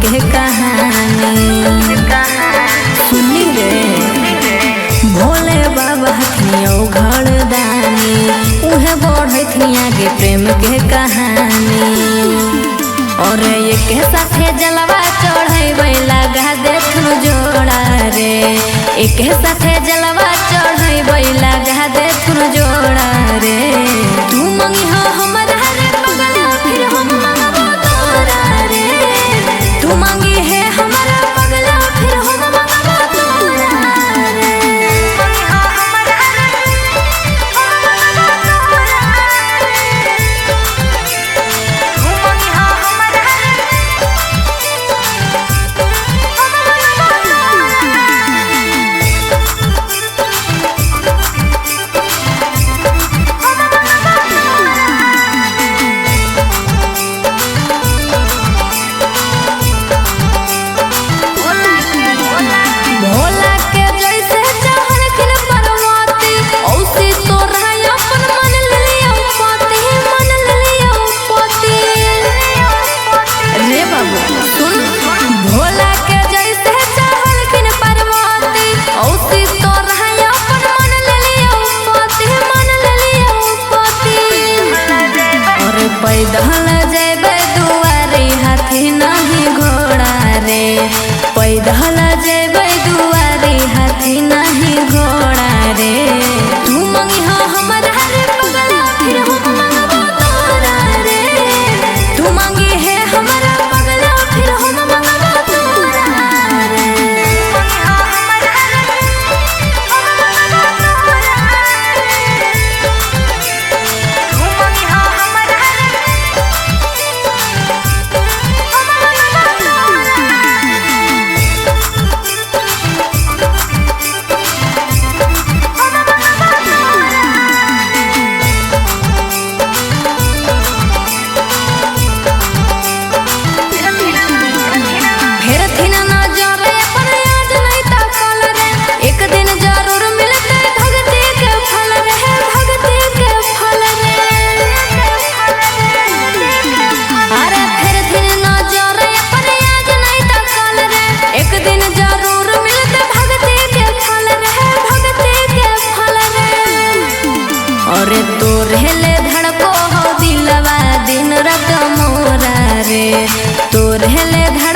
के कहानी सुनी रे। भोले बाबा हथियो घर दानी उहे बढ़थिन आगे प्रेम के कहानी। और एक साथे जलवा चढ़े लगा देथुन जोड़ा रे। एक साथे जलवा चढ़े लगा देथुन जोड़ा रे। तू मंगी हो हमरा रे पगला फिर हम मंगबो तोरा रे। तू मंगी है हमरा पगला फिर हम मंगबो तोरा रे। मंगी हो हमरा रे हम मंगबो तोरा रे। तू मंगी हो हमरा पैदल जेबे दुआरी हाथी नहीं घोड़ा रे। पैदल जेबे दुआरी हाथी नहीं घोड़ा रे। तू मंगी हो हमरा रे पगला फिर हम मंगबो तोरा रे। तू मंगी है हमरा पगला फिर हम मंगबो तोरा रे। मंगी हो हमरा रे हम मंगबो तोरा रे। तू मंगी हो हमरा अरे तोरेले धड़को हो दिलवा दिन रात मोरा रे। तोरेले धड़